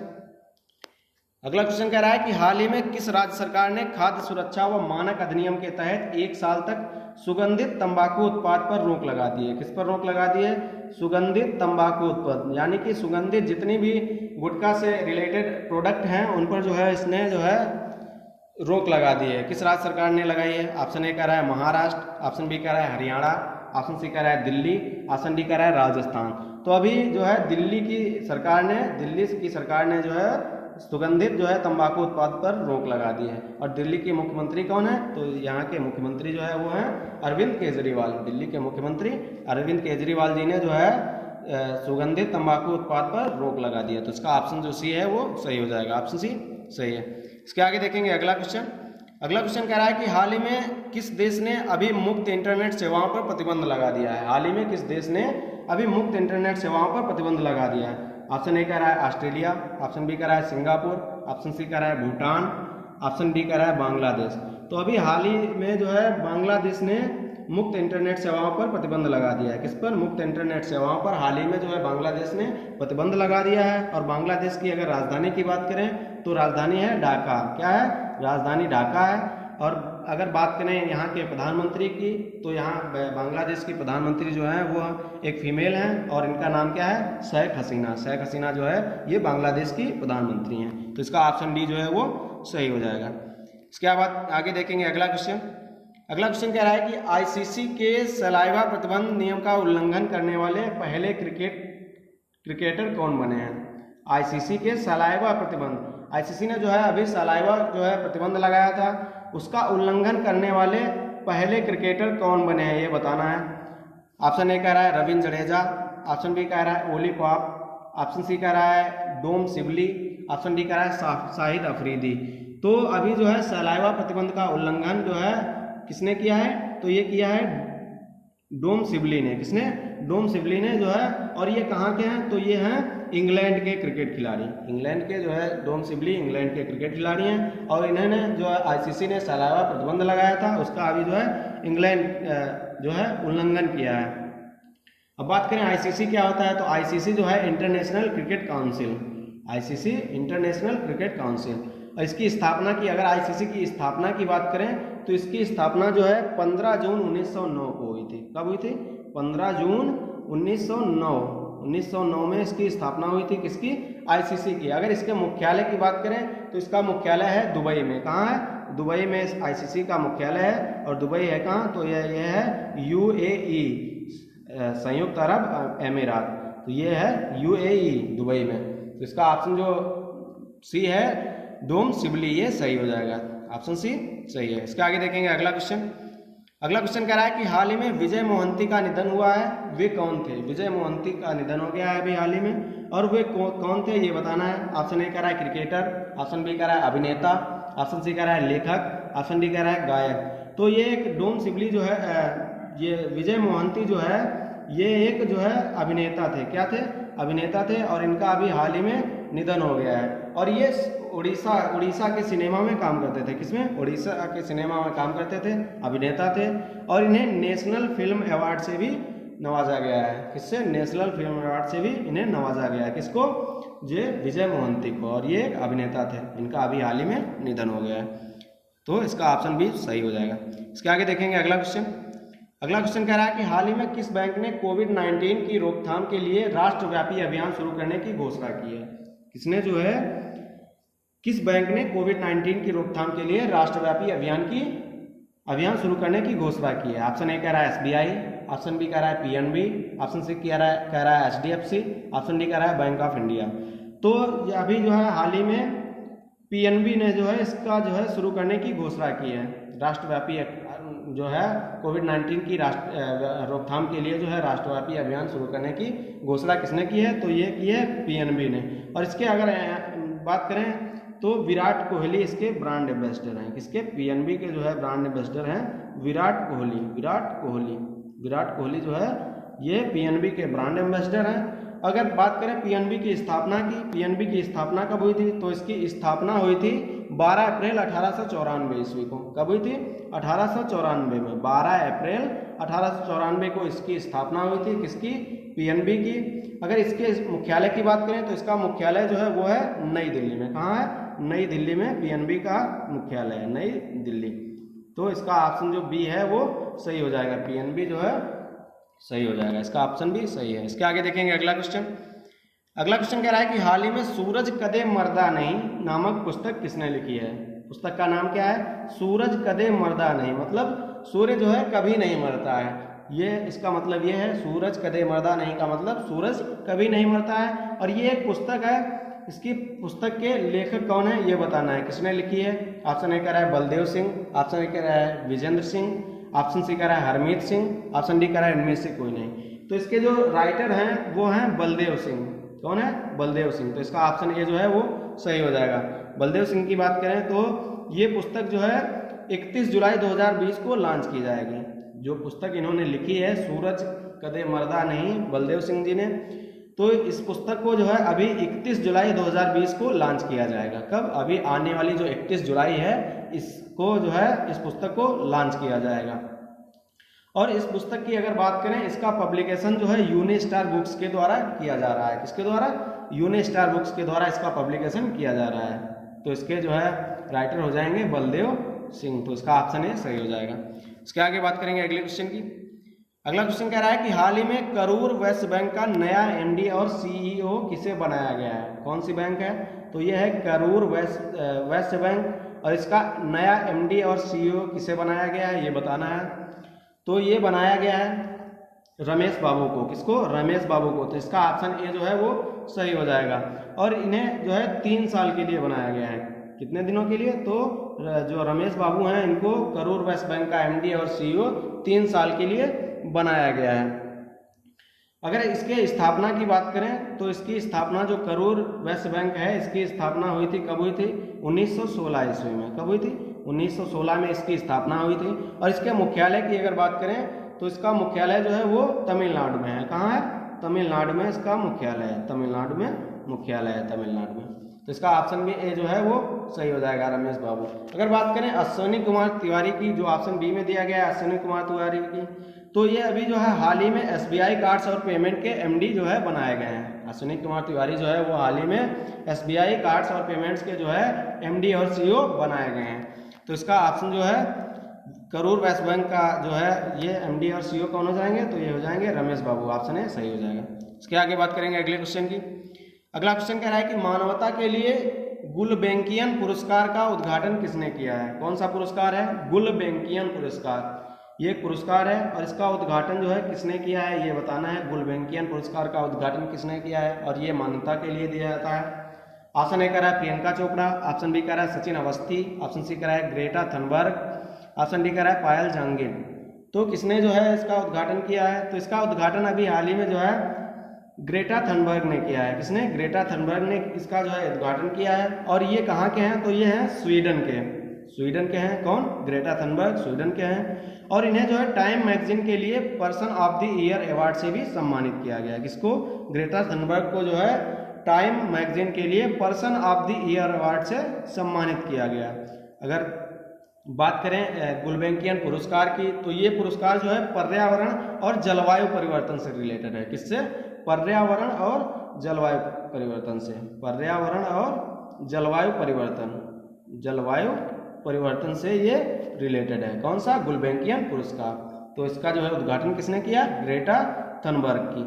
[SPEAKER 1] अगला क्वेश्चन कह रहा है कि हाल ही में किस राज्य सरकार ने खाद्य सुरक्षा व मानक अधिनियम के तहत 1 साल तक सुगंधित तंबाकू उत्पाद पर रोक लगा दी है? किस पर रोक लगा दी है? सुगंधित तंबाकू उत्पाद, यानी कि सुगंधित जितनी भी गुटखा से रिलेटेड प्रोडक्ट हैं उन पर जो है इसने जो है रोक लगा दी है। किस राज्य सरकार ने लगाई है? ऑप्शन ए कह रहा है महाराष्ट्र, ऑप्शन बी कह रहा है हरियाणा, ऑप्शन सी कह रहा है दिल्ली, ऑप्शन डी कह रहा है राजस्थान। तो अभी जो है दिल्ली की सरकार ने जो है सुगंधित जो है तंबाकू उत्पाद पर रोक लगा दी है। और दिल्ली के मुख्यमंत्री कौन है? तो यहाँ के मुख्यमंत्री जो है वो हैं अरविंद केजरीवाल। दिल्ली के मुख्यमंत्री अरविंद केजरीवाल जी ने जो है सुगंधित तंबाकू उत्पाद पर रोक लगा दी है। तो इसका ऑप्शन जो सी है वो सही हो जाएगा। ऑप्शन सी सही है। इसके आगे देखेंगे अगला क्वेश्चन। अगला क्वेश्चन कह रहा है कि हाल ही में किस देश ने अभी मुक्त इंटरनेट सेवाओं पर प्रतिबंध लगा दिया है? हाल ही में किस देश ने अभी मुक्त इंटरनेट सेवाओं पर प्रतिबंध लगा दिया है? ऑप्शन ए कह रहा है ऑस्ट्रेलिया, ऑप्शन बी कह रहा है सिंगापुर, ऑप्शन सी कह रहा है भूटान, ऑप्शन डी कह रहा है बांग्लादेश। तो अभी हाल ही में जो है बांग्लादेश ने मुक्त इंटरनेट सेवाओं पर प्रतिबंध लगा दिया है। किस पर? मुक्त इंटरनेट सेवाओं पर हाल ही में जो है बांग्लादेश ने प्रतिबंध लगा दिया है। और बांग्लादेश की अगर राजधानी की बात करें तो राजधानी है ढाका। क्या है? राजधानी ढाका है। और अगर बात करें यहाँ के प्रधानमंत्री की तो यहाँ बांग्लादेश की प्रधानमंत्री जो है वो एक फीमेल हैं और इनका नाम क्या है? शेख हसीना। शेख हसीना जो है ये बांग्लादेश की प्रधानमंत्री हैं। तो इसका ऑप्शन डी जो है वो सही हो जाएगा। इसके बाद आगे देखेंगे अगला क्वेश्चन। अगला क्वेश्चन कह रहा है कि आईसीसी के सलाइवा प्रतिबंध नियम का उल्लंघन करने वाले पहले क्रिकेटर कौन बने हैं? आईसीसी के सलाइवा प्रतिबंध, आईसीसी ने जो है अभी सलाइवा जो है प्रतिबंध लगाया था, उसका उल्लंघन करने वाले पहले क्रिकेटर कौन बने हैं ये बताना है। ऑप्शन ए कह रहा है रविंद्र जडेजा, ऑप्शन बी कह रहा है ओली पॉप, ऑप्शन सी कह रहा है डोम सिबली, ऑप्शन डी कह रहा है शाहिद अफरीदी। तो अभी जो है सलाइवा प्रतिबंध का उल्लंघन जो है किसने किया है? तो ये किया है डोम सिबली ने। किसने? डोम सिबली ने जो है। और ये कहाँ के हैं? तो ये हैं इंग्लैंड के क्रिकेट खिलाड़ी। इंग्लैंड के जो है डोम सिबली इंग्लैंड के क्रिकेट खिलाड़ी हैं। और इन्होंने जो है आईसीसी ने सलाइवा प्रतिबंध लगाया था उसका अभी जो है इंग्लैंड जो है उल्लंघन किया है। अब बात करें आईसीसी क्या होता है? तो आईसीसी जो है international cricket council. ICC international cricket council. और इसकी स्थापना की, अगर आईसीसी की स्थापना की बात करें तो इसकी स्थापना जो है 15 जून 1909 को हुई थी। कब हुई थी? 15 जून 1909 में इसकी स्थापना हुई थी। किसकी? आईसीसी की। अगर इसके मुख्यालय की बात करें तो इसका मुख्यालय है दुबई में। कहाँ है? दुबई में इस आईसीसी का मुख्यालय है। और दुबई है कहाँ? तो यह है यूएई, संयुक्त अरब अमीरात। तो ये है यूएई, दुबई में। तो इसका ऑप्शन जो सी है डोम सिबली, ये सही हो जाएगा। ऑप्शन सी सही है। इसके आगे देखेंगे अगला क्वेश्चन। अगला क्वेश्चन कह रहा है कि हाल ही में विजय मोहंती का निधन हुआ है, वे कौन थे? विजय मोहंती का निधन हो गया है अभी हाल ही में, और वे कौन थे ये बताना है। ऑप्शन ए कह रहा है क्रिकेटर, ऑप्शन बी कह रहा है अभिनेता, ऑप्शन सी कह रहा है लेखक, ऑप्शन डी कह रहा है गायक। तो ये एक डोम सिबली जो है, ये विजय मोहंती जो है ये एक जो है अभिनेता थे, क्या थे, अभिनेता थे, और इनका अभी हाल ही में निधन हो गया है। और ये उड़ीसा के सिनेमा में काम करते थे, किसमें, उड़ीसा के सिनेमा में काम करते थे, अभिनेता थे, और इन्हें नेशनल फिल्म अवार्ड से भी नवाजा गया है। किससे, नेशनल फिल्म अवार्ड से भी इन्हें नवाजा गया है। किसको, जे विजय मोहंती को, और ये एक अभिनेता थे, इनका अभी हाल ही में निधन हो गया है। तो इसका ऑप्शन भी सही हो जाएगा। इसके आगे देखेंगे अगला क्वेश्चन। अगला क्वेश्चन कह रहा है कि हाल ही में किस बैंक ने कोविड-19 की रोकथाम के लिए राष्ट्रव्यापी अभियान शुरू करने की घोषणा की है। किसने जो है, किस बैंक ने कोविड-19 की रोकथाम के लिए राष्ट्रव्यापी अभियान शुरू करने की घोषणा की है। ऑप्शन ए कह रहा है एसबीआई, ऑप्शन बी कह रहा है पीएनबी, ऑप्शन सी कह रहा है एचडीएफसी, ऑप्शन डी कह रहा है बैंक ऑफ इंडिया। तो अभी जो है हाल ही में पीएनबी ने जो है इसका जो है शुरू करने की घोषणा की है। राष्ट्रव्यापी जो है कोविड-19 की रोकथाम के लिए जो है राष्ट्रव्यापी अभियान शुरू करने की घोषणा किसने की है, तो ये की है पीएनबी ने। और इसके अगर बात करें तो विराट कोहली इसके ब्रांड एम्बेसडर हैं। किसके, पीएनबी के जो है ब्रांड एम्बेसडर हैं विराट कोहली जो है ये पीएनबी के ब्रांड एम्बेसडर हैं। अगर बात करें पीएनबी की स्थापना की, पीएनबी की स्थापना कब हुई थी, तो इसकी स्थापना हुई थी 12 अप्रैल 1894 ईस्वी को। कब हुई थी, 1894 में, 12 अप्रैल 1894 को इसकी स्थापना हुई थी। किसकी, पीएनबी की। अगर इसके मुख्यालय की बात करें तो इसका मुख्यालय जो है वो है नई दिल्ली में। कहाँ है, नई दिल्ली में पीएनबी का मुख्यालय है, नई दिल्ली। तो इसका ऑप्शन जो बी है वो सही हो जाएगा, पीएनबी जो है सही हो जाएगा, इसका ऑप्शन भी सही है। इसके आगे देखेंगे अगला क्वेश्चन। अगला क्वेश्चन कह रहा है कि हाल ही में सूरज कदे मरदा नहीं नामक पुस्तक किसने लिखी है। पुस्तक का नाम क्या है, सूरज कदे मरदा नहीं, मतलब सूर्य जो है कभी नहीं मरता है। ये इसका मतलब ये है, सूरज कदे मरदा नहीं का मतलब सूरज कभी नहीं मरता है। और ये एक पुस्तक है, इसकी पुस्तक के लेखक कौन है ये बताना है, किसने लिखी है। ऑप्शन ए कह रहा है बलदेव सिंह, ऑप्शन ए कह रहा है विजेंद्र सिंह, ऑप्शन सी कह रहा है हरमीत सिंह, ऑप्शन डी कह रहा है इनमें से कोई नहीं। तो इसके जो राइटर हैं वो हैं बलदेव सिंह। कौन है, बलदेव सिंह। तो इसका ऑप्शन ए जो है वो सही हो जाएगा। बलदेव सिंह की बात करें तो ये पुस्तक जो है 31 जुलाई 2020 को लॉन्च की जाएगी। जो पुस्तक इन्होंने लिखी है सूरज कदे मरदा नहीं, बलदेव सिंह जी ने, तो इस पुस्तक को जो है अभी 31 जुलाई 2020 को लॉन्च किया जाएगा। कब, अभी आने वाली जो 31 जुलाई है इसको जो है इस पुस्तक को लॉन्च किया जाएगा। और इस पुस्तक की अगर बात करें, इसका पब्लिकेशन जो है यूनिस्टार बुक्स के द्वारा किया जा रहा है। किसके द्वारा, यूनिस्टार बुक्स के द्वारा इसका पब्लिकेशन किया जा रहा है। तो इसके जो है राइटर हो जाएंगे बलदेव सिंह। तो इसका ऑप्शन ए सही हो जाएगा। इसके आगे बात करेंगे अगले क्वेश्चन की। अगला क्वेश्चन कह रहा है कि हाल ही में करूर वैश्य बैंक का नया एमडी और सीईओ किसे बनाया गया है। कौन सी बैंक है, तो ये है करूर वैश्य बैंक। और इसका नया एमडी और सीईओ किसे बनाया गया है ये बताना है। तो ये बनाया गया है रमेश बाबू को। किसको, रमेश बाबू को। तो इसका ऑप्शन ए जो है वो सही हो जाएगा। और इन्हें जो है 3 साल के लिए बनाया गया है। कितने दिनों के लिए, तो जो रमेश बाबू हैं इनको करूर वैश्य बैंक का एमडी और सीईओ 3 साल के लिए बनाया गया है। अगर इसके स्थापना की बात करें तो इसकी स्थापना जो करूर वैश्य बैंक है इसकी स्थापना हुई थी, कब हुई थी, 1916 ईस्वी में। कब हुई थी, 1916 में इसकी स्थापना हुई थी। और इसके मुख्यालय की अगर बात करें तो इसका मुख्यालय जो है वो तमिलनाडु में है। कहाँ है, तमिलनाडु में इसका मुख्यालय है, तमिलनाडु में मुख्यालय है, तमिलनाडु में। तो इसका ऑप्शन भी ए जो है वो सही हो जाएगा, रमेश बाबू। अगर बात करें अश्विनी कुमार तिवारी की, जो ऑप्शन बी में दिया गया है अश्विनी कुमार तिवारी की, तो ये अभी जो है हाल ही में एसबीआई कार्ड्स और पेमेंट के एमडी जो है बनाए गए हैं। अश्विनी कुमार तिवारी जो है वो हाल ही में एसबीआई कार्ड्स और पेमेंट्स के जो है एमडी और सीईओ बनाए गए हैं। तो इसका ऑप्शन जो है करूर वैश्य बैंक का जो है ये एमडी और सीईओ कौन हो जाएंगे, तो ये हो जाएंगे रमेश बाबू। ऑप्शन है सही हो जाएगा। इसके आगे बात करेंगे अगले क्वेश्चन की। अगला क्वेश्चन कह रहा है कि मानवता के लिए गुलबैंकियन पुरस्कार का उद्घाटन किसने किया है। कौन सा पुरस्कार है, गुलबैंकियन पुरस्कार। ये एक पुरस्कार है और इसका उद्घाटन जो है किसने किया है ये बताना है। गुलबैंकियन पुरस्कार का उद्घाटन किसने किया है और ये मानवता के लिए दिया जाता है। ऑप्शन ए कह रहा है प्रियंका चोपड़ा, ऑप्शन बी कह रहा है सचिन अवस्थी, ऑप्शन सी कह रहा है ग्रेटा थनबर्ग, ऑप्शन डी कह रहा है पायल जहांगीर। तो किसने जो है इसका उद्घाटन किया है, तो इसका उद्घाटन अभी हाल ही में जो है ग्रेटा थनबर्ग ने किया है। किसने, ग्रेटा थनबर्ग ने इसका जो है उद्घाटन किया है। और ये कहाँ के हैं, तो ये हैं स्वीडन के। स्वीडन के हैं। कौन? ग्रेटा थनबर्ग स्वीडन के हैं। और इन्हें जो है टाइम मैगजीन के लिए person of the year award से भी सम्मानित किया गया। किसको? ग्रेटा थनबर्ग को जो है टाइम मैगजीन के लिए person of the year award से सम्मानित किया गया। अगर बात करें गुल्बेंकियन पुरस्कार की, तो ये पुरस्कार जो है पर्यावरण और जलवायु परिवर्तन से रिलेटेड है। किससे? पर्यावरण और जलवायु परिवर्तन से। पर्यावरण और जलवायु परिवर्तन से ये रिलेटेड है। कौन सा? गुल्बेंकियन पुरस्कार। तो इसका जो है उद्घाटन किसने किया? ग्रेटा थनबर्ग की।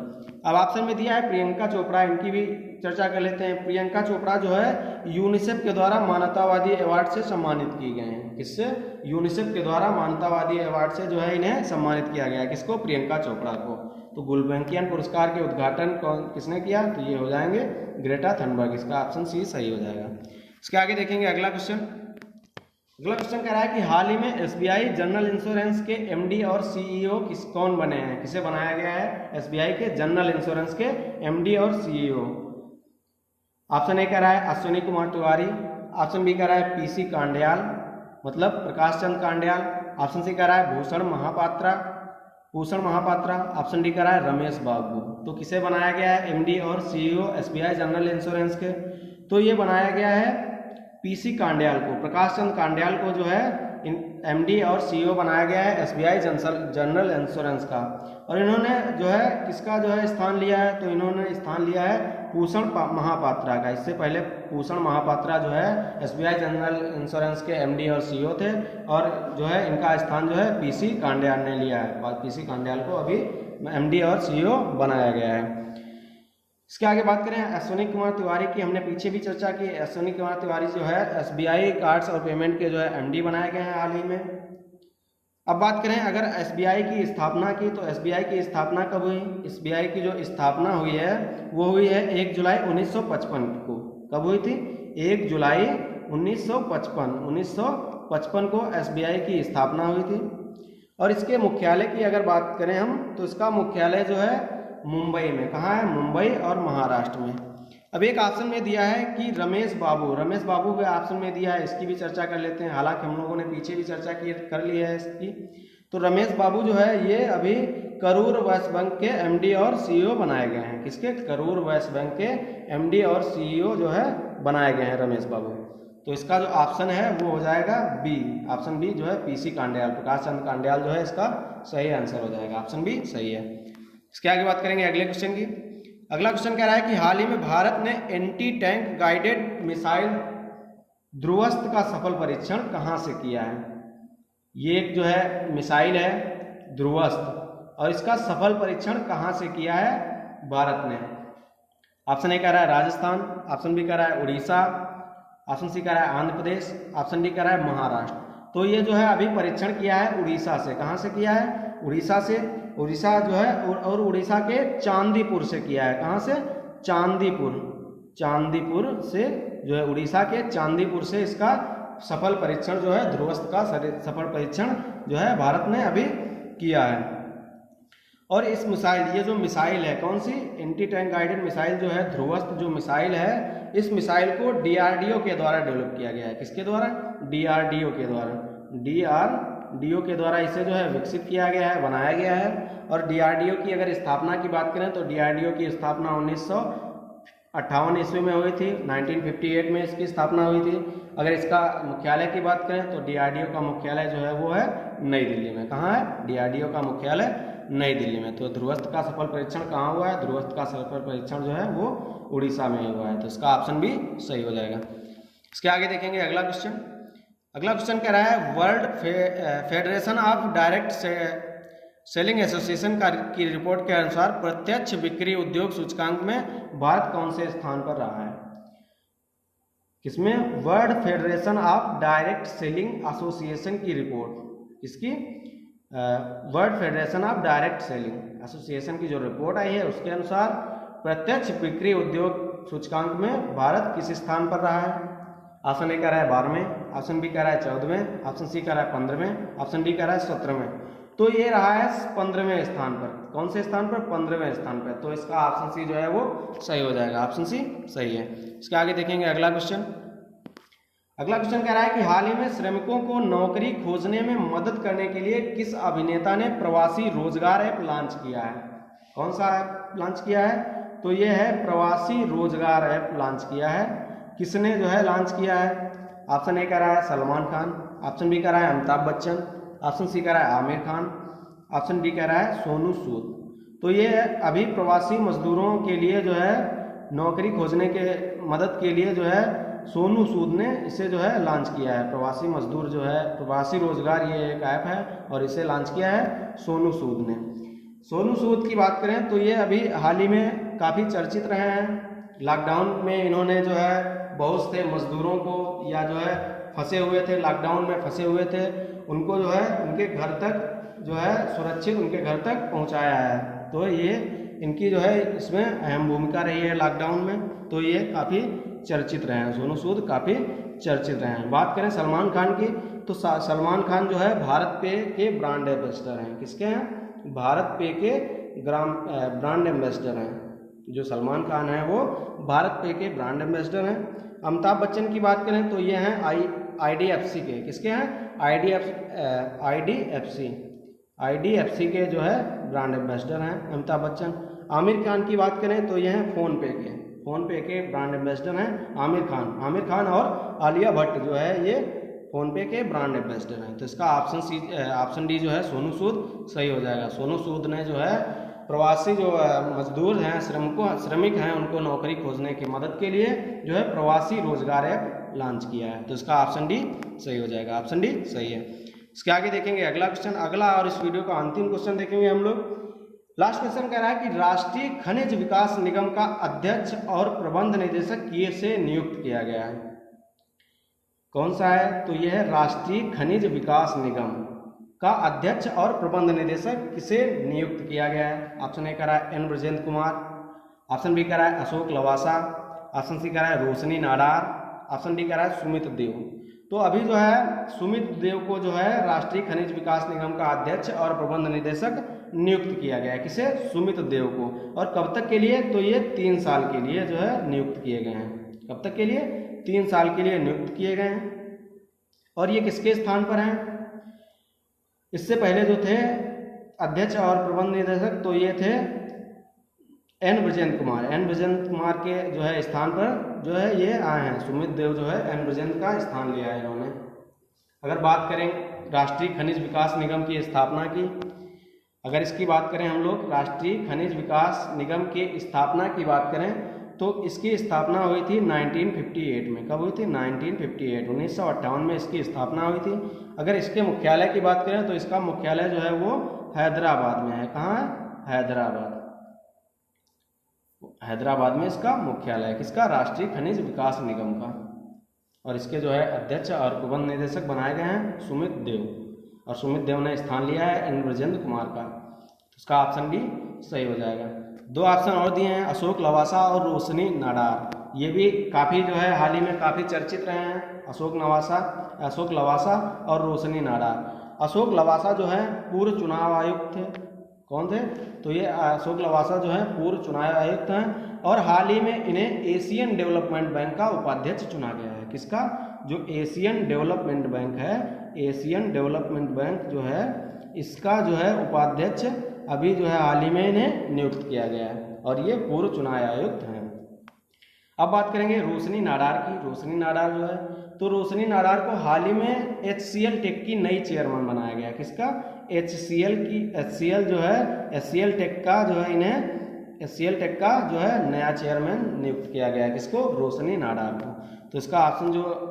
[SPEAKER 1] अब ऑप्शन में दिया है प्रियंका चोपड़ा, इनकी भी चर्चा कर लेते हैं। प्रियंका चोपड़ा जो है यूनिसेफ के द्वारा मानवतावादी अवार्ड से सम्मानित किए गए हैं। किससे? यूनिसेफ के द्वारा मानवतावादी अवार्ड से जो है इन्हें सम्मानित किया गया है। किसको? प्रियंका चोपड़ा को। तो गुल्बेंकियन पुरस्कार के उद्घाटन किसने किया? तो ये हो जाएंगे ग्रेटा थनबर्ग। इसका ऑप्शन सी सही हो जाएगा। इसके आगे देखेंगे अगला क्वेश्चन। अगला क्वेश्चन कह रहा है कि हाल ही में एसबीआई जनरल इंश्योरेंस के एमडी और सीईओ कौन बने हैं? किसे बनाया गया है? एसबीआई के जनरल इंश्योरेंस के एमडी और सीईओ। ऑप्शन ए कह रहा है अश्विनी कुमार तिवारी। ऑप्शन बी कह रहा है पीसी कांडयाल, मतलब प्रकाश चंद कांडयाल। ऑप्शन सी कह रहा है भूषण महापात्रा। ऑप्शन डी कह रहा है रमेश बाबू। तो किसे बनाया गया है एमडी और सीईओ एसबीआई जनरल इंश्योरेंस के? तो ये बनाया गया है पीसी कांडयाल को, प्रकाश चंद कांडयाल को जो है एमडी और सीईओ बनाया गया है एसबीआई जनरल इंश्योरेंस का। और इन्होंने जो है किसका जो है स्थान लिया है? तो इन्होंने स्थान लिया है भूषण महापात्रा का। इससे पहले भूषण महापात्रा जो है एसबीआई जनरल इंश्योरेंस के एमडी और सीईओ थे, और जो है इनका स्थान जो है पीसी कांडयाल ने लिया है। पीसी कांडयाल को अभी एमडी और सीईओ बनाया गया है। इसके आगे बात करें अश्विनी कुमार तिवारी की, हमने पीछे भी चर्चा की। अश्विनी कुमार तिवारी जो है एसबीआई कार्ड्स और पेमेंट के जो है एमडी बनाए गए हैं हाल ही में। अब बात करें अगर एसबीआई की स्थापना की, तो एसबीआई की स्थापना कब हुई? एसबीआई की जो स्थापना हुई है वो हुई है 1 जुलाई 1955 को। कब हुई थी? 1 जुलाई 1955 को एसबीआई की स्थापना हुई थी। और इसके मुख्यालय की अगर बात करें हम, तो इसका मुख्यालय जो है मुंबई में। कहाँ है? मुंबई और महाराष्ट्र में। अब एक ऑप्शन में दिया है कि रमेश बाबू के ऑप्शन में दिया है, इसकी भी चर्चा कर लेते हैं। हालांकि हम लोगों ने पीछे भी चर्चा कर ली है इसकी। तो रमेश बाबू जो है ये अभी करूर वैश्य बैंक के एमडी और सीईओ बनाए गए हैं। किसके? करूर वैश्य बैंक के एमडी और सीईओ जो है बनाए गए हैं रमेश बाबू। तो इसका जो ऑप्शन है वो हो जाएगा बी। ऑप्शन बी जो है पीसी कांडयाल, प्रकाश चंद कांडयाल जो है इसका सही आंसर हो जाएगा। ऑप्शन बी सही है। इसके आगे बात करेंगे अगले क्वेश्चन की। अगला क्वेश्चन कह रहा है कि हाल ही में भारत ने anti tank guided missile Dhruvastra का सफल परीक्षण कहां से किया है? ये एक जो है मिसाइल है ध्रुवस्त्र, और इसका सफल परीक्षण कहां से किया है भारत ने? ऑप्शन ए कह रहा है राजस्थान, ऑप्शन बी कह रहा है उड़ीसा, ऑप्शन सी कह रहा है आंध्र प्रदेश, ऑप्शन डी कह रहा है महाराष्ट्र। तो ये जो है अभी परीक्षण किया है उड़ीसा से। कहां से किया है? उड़ीसा से। उड़ीसा जो है और उड़ीसा के चांदीपुर से किया है। कहां से? चांदीपुर से जो है उड़ीसा के चांदीपुर से इसका सफल परीक्षण जो है ध्रुवस्त्र का सफल परीक्षण जो है भारत ने अभी किया है। और इस मिसाइल, ये जो मिसाइल है कौन सी? एंटी टैंक गाइडेड मिसाइल जो है ध्रुवस्त्र जो मिसाइल है, इस मिसाइल को डीआरडीओ के द्वारा डेवलप किया गया है। किसके द्वारा? डीआरडीओ के द्वारा। डीआरडीओ के द्वारा इसे जो है विकसित किया गया है, बनाया गया है। और डीआरडीओ की अगर स्थापना की बात करें तो डीआरडीओ की स्थापना 1958 ईस्वी में हुई थी। 1958 में इसकी स्थापना हुई थी। अगर इसका मुख्यालय की बात करें तो डीआरडीओ का मुख्यालय जो है वो है नई दिल्ली में। कहाँ है? डीआरडीओ का मुख्यालय नई दिल्ली में। तो ध्रुवस्त्र का सफल परीक्षण कहाँ हुआ है? ध्रुवस्त्र का सफल परीक्षण जो है वो उड़ीसा में हुआ है। तो इसका ऑप्शन भी सही हो जाएगा। इसके आगे देखेंगे अगला क्वेश्चन। अगला क्वेश्चन कह रहा है world federation of direct selling association की रिपोर्ट के अनुसार प्रत्यक्ष बिक्री उद्योग सूचकांक में भारत कौन से स्थान पर रहा है? किसमें? World federation of direct selling association की रिपोर्ट। इसकी world federation of direct selling association की जो रिपोर्ट आई है उसके अनुसार प्रत्यक्ष बिक्री उद्योग सूचकांक में भारत किस स्थान पर रहा है? ऑप्शन ए कह रहा है 12वें, ऑप्शन बी कह रहा है 14वें, ऑप्शन सी कह रहा है 15वें, ऑप्शन डी कह रहा है 17वें। तो ये रहा है 15वें स्थान पर। कौन से स्थान पर? 15वें स्थान पर। तो इसका ऑप्शन सी जो है वो सही हो जाएगा। ऑप्शन सी सही है। इसके आगे देखेंगे अगला क्वेश्चन। अगला क्वेश्चन कह रहा है कि हाल ही में श्रमिकों को नौकरी खोजने में मदद करने के लिए किस अभिनेता ने प्रवासी रोजगार ऐप लॉन्च किया है? कौन सा ऐप लॉन्च किया है? तो ये है प्रवासी रोजगार ऐप लॉन्च किया है। किसने जो है लॉन्च किया है? ऑप्शन ए कह रहा है सलमान खान, ऑप्शन बी कह रहा है अमिताभ बच्चन, ऑप्शन सी कह रहा है आमिर खान, ऑप्शन डी कह रहा है सोनू सूद। तो ये अभी प्रवासी मजदूरों के लिए जो है नौकरी खोजने के मदद के लिए जो है सोनू सूद ने इसे जो है लॉन्च किया है। प्रवासी मजदूर जो है प्रवासी रोजगार ये एक ऐप है और इसे लॉन्च किया है सोनू सूद ने। सोनू सूद की बात करें तो ये अभी हाल ही में काफ़ी चर्चित रहे हैं। लॉकडाउन में इन्होंने जो है बहुत से मजदूरों को या जो है फंसे हुए थे, लॉकडाउन में फंसे हुए थे, उनको जो है उनके घर तक जो है सुरक्षित उनके घर तक पहुंचाया है। तो ये इनकी जो है इसमें अहम भूमिका रही है लॉकडाउन में। तो ये काफ़ी चर्चित रहे हैं, सोनू सूद काफ़ी चर्चित रहे हैं। बात करें सलमान खान की तो सलमान खान जो है भारत पे के ब्रांड एम्बेसडर हैं। किसके हैं? भारत पे के ब्रांड एम्बेसडर हैं। जो सलमान खान है वो भारत पे के ब्रांड एम्बेसडर हैं। अमिताभ बच्चन की बात करें तो ये हैं IDFC के। किसके हैं? IDFC के जो है ब्रांड एम्बेसडर हैं अमिताभ बच्चन। आमिर खान की बात करें तो ये हैं फ़ोन पे के ब्रांड एम्बेसडर हैं आमिर खान और आलिया भट्ट जो है ये फ़ोन पे के ब्रांड एम्बेसडर हैं। तो इसका ऑप्शन डी जो है सोनू सूद सही हो जाएगा। सोनू सूद ने जो है प्रवासी जो मजदूर हैं श्रमिक हैं उनको नौकरी खोजने की मदद के लिए जो है प्रवासी रोजगार ऐप लॉन्च किया है। तो इसका ऑप्शन डी सही हो जाएगा। ऑप्शन डी सही है। इसके आगे देखेंगे अगला क्वेश्चन, अगला और इस वीडियो का अंतिम क्वेश्चन देखेंगे हम लोग। लास्ट क्वेश्चन कह रहा है कि राष्ट्रीय खनिज विकास निगम का अध्यक्ष और प्रबंध निदेशक किसे नियुक्त किया गया है? कौन सा है? तो यह है राष्ट्रीय खनिज विकास निगम का अध्यक्ष और प्रबंध निदेशक किसे नियुक्त किया गया है? ऑप्शन ए कह रहा है N Brajendra Kumar, option B कह रहा है अशोक लवासा, ऑप्शन सी कह रहा है रोशनी नाडार, ऑप्शन डी कह रहा है सुमित देव। तो अभी जो है सुमित देव को जो है राष्ट्रीय खनिज विकास निगम का अध्यक्ष और प्रबंध निदेशक नियुक्त किया गया है। किसे? सुमित देव को। और कब तक के लिए? तो ये 3 साल के लिए जो है नियुक्त किए गए हैं। कब तक के लिए? 3 साल के लिए नियुक्त किए गए हैं। और ये किसके स्थान पर हैं? इससे पहले जो थे अध्यक्ष और प्रबंध निदेशक तो ये थे N ब्रजेंद्र कुमार के जो है स्थान पर जो है ये आए हैं। सुमित देव जो है N ब्रजेंद्र का स्थान लिया है इन्होंने। अगर बात करें राष्ट्रीय खनिज विकास निगम की स्थापना की, अगर इसकी बात करें हम लोग राष्ट्रीय खनिज विकास निगम की स्थापना की बात करें तो इसकी स्थापना हुई थी 1958 में। कब हुई थी? 1958 में इसकी स्थापना हुई थी। अगर इसके मुख्यालय की बात करें तो इसका मुख्यालय जो है वो हैदराबाद में है। कहाँ है? हैदराबाद में इसका मुख्यालय है। किसका? राष्ट्रीय खनिज विकास निगम का। और इसके जो है अध्यक्ष और प्रबंध निदेशक बनाए गए हैं सुमित देव, और सुमित देव ने स्थान लिया है N ब्रजेंद्र कुमार का। उसका ऑप्शन डी सही हो जाएगा। 2 ऑप्शन और दिए हैं अशोक लवासा और रोशनी नाडार। ये भी काफ़ी जो है हाल ही में काफ़ी चर्चित रहे हैं, अशोक लवासा और रोशनी नाडार। अशोक लवासा जो है पूर्व चुनाव आयुक्त थे। कौन थे? तो ये अशोक लवासा जो है पूर्व चुनाव आयुक्त हैं और हाल ही में इन्हें एशियन डेवलपमेंट बैंक का उपाध्यक्ष चुना गया है। किसका? जो एशियन डेवलपमेंट बैंक है, एशियन डेवलपमेंट बैंक जो है इसका जो है उपाध्यक्ष अभी जो है हाल ही में इन्हें नियुक्त किया गया है और ये पूर्व चुनाव आयुक्त हैं। अब बात करेंगे रोशनी नाडार की। रोशनी नाडार जो है तो रोशनी नाडार को हाल ही में HCL टेक की नई चेयरमैन बनाया गया। किसका? HCL जो है HCL टेक का जो है इन्हें HCL टेक का जो है नया चेयरमैन नियुक्त किया गया है। किसको? रोशनी नाडार को। तो इसका ऑप्शन जो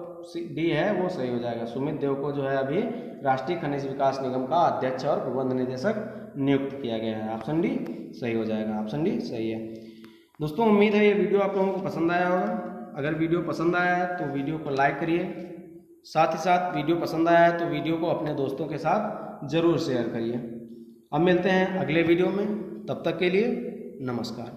[SPEAKER 1] डी है वो सही हो जाएगा। सुमित देव को जो है अभी राष्ट्रीय खनिज विकास निगम का अध्यक्ष और प्रबंध निदेशक नियुक्त किया गया है। ऑप्शन डी सही हो जाएगा। ऑप्शन डी सही है। दोस्तों उम्मीद है ये वीडियो आप लोगों को पसंद आया होगा। अगर वीडियो पसंद आया है तो वीडियो को लाइक करिए, साथ ही साथ वीडियो पसंद आया है तो वीडियो को अपने दोस्तों के साथ ज़रूर शेयर करिए। अब मिलते हैं अगले वीडियो में, तब तक के लिए नमस्कार।